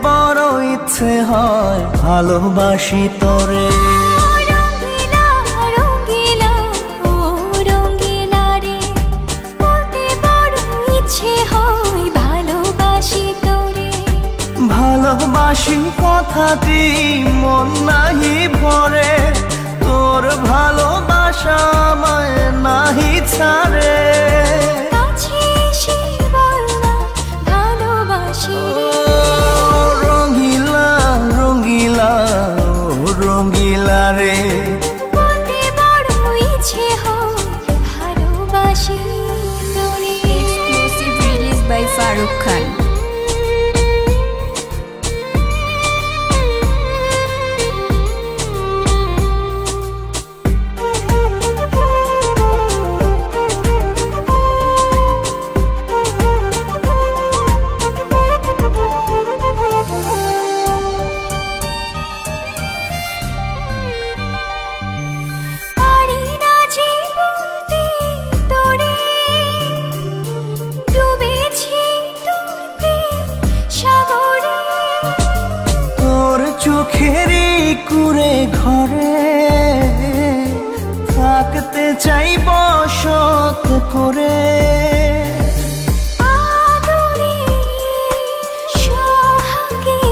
বড় ইচ্ছে হয় ভালোবাসি তোরে। রঙ্গিলা রঙ্গিলা ও রঙ্গিলা রে, বলতে বড় ইচ্ছে হয় ভালোবাসি তোরে। ভালোবাসি কথাটি মন নাহি ভরে, তোর ভালোবাসা আমায় নাহি ছাড়ে। কাছে এসে বল না ভালোবাসি রে। রঙ্গিলা রঙ্গিলা ও রঙ্গিলা রে, বলতে বড় ইচ্ছে হয় ভালোবাসি তোরে। Exclusive release by Farooq Khan. পারি না যে বলতে তোরে, ডুবেছি তোর প্রেম সাগরে। তোর চোখেরই কুঁড়ে ঘরে থাকতে চাই বসত করে। আদরে সোহাগে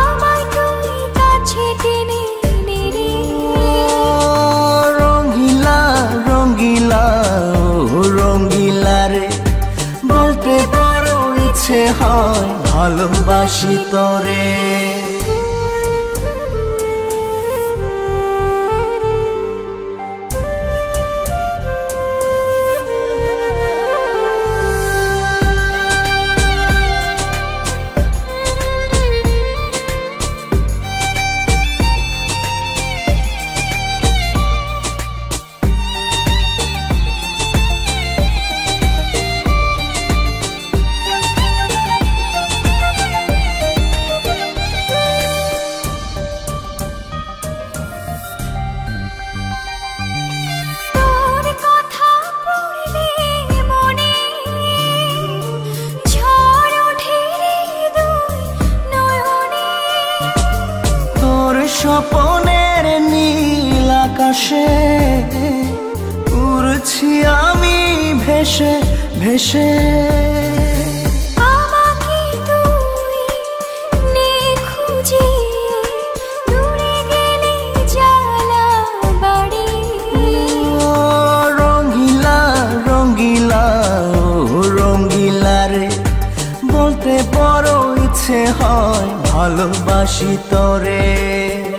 আমায় তুই কাছে টেনে নে রে। রঙ্গিলা রঙ্গিলা ও রঙ্গিলা রে, বলতে বড় ইচ্ছে হয় ভালোবাসি তোরে। তোর কথা পড়লে মনে ঝড় ওঠে রে দুই নয়নে। তোর স্বপনের নীল আকাশে উড়ছি আমি ভেসে ভেসে। আমাকে তুই নে খুঁজে, দূরে গেলে জ্বালা বাড়ে। রঙ্গিলা রঙ্গিলা ও রঙ্গিলা রে, বলতে বড় ইচ্ছে হয় ভালোবাসি তোরে।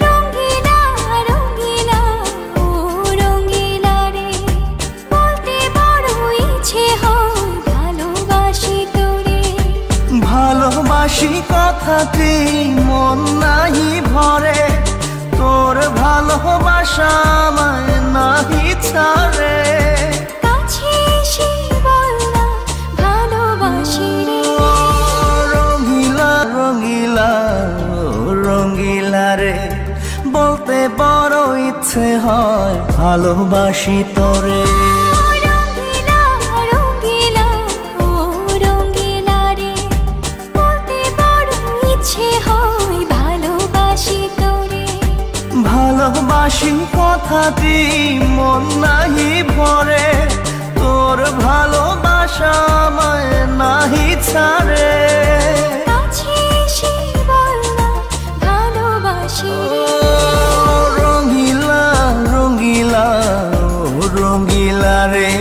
রঙ্গিলা রঙ্গিলা ও রঙ্গিলা রে, বলতে বড় ইচ্ছে হয় ভালোবাসি তোরে। ভালোবাসি কথাটি মন নাহি ভরে, তোর ভালোবাসা আমায় নাহি ছাড়ে। কাছে এসে বল না ভালোবাসি রে। রঙ্গিলা রঙ্গিলা ও রঙ্গিলা রে, বলতে বড় ইচ্ছে হয় ভালোবাসি তোরে। রঙ্গিলা রঙ্গিলা ও রঙ্গিলা রে, বলতে বড় ইচ্ছে হয় ভালোবাসি তোরে। ভালোবাসি কথাটি মন নাহি ভরে, তোর ভালোবাসা আমায় নাহি ছাড়ে। কাছে এসে বল না ভালোবাসি রে। রঙ্গিলা রঙ্গিলা ও রঙ্গিলা রে,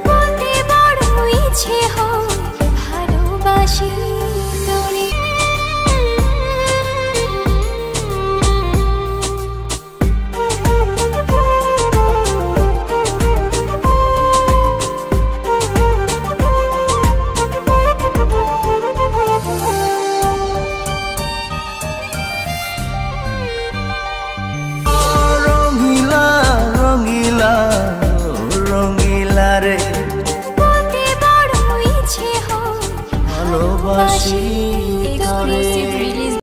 বলতে বড় ইচ্ছে হয় ভালোবাসি তোরে। রঙ্গিলা রঙ্গিলা ও রঙ্গিলা রে, বলতে বড় ইচ্ছে হয় ভালোবাসি তোরে।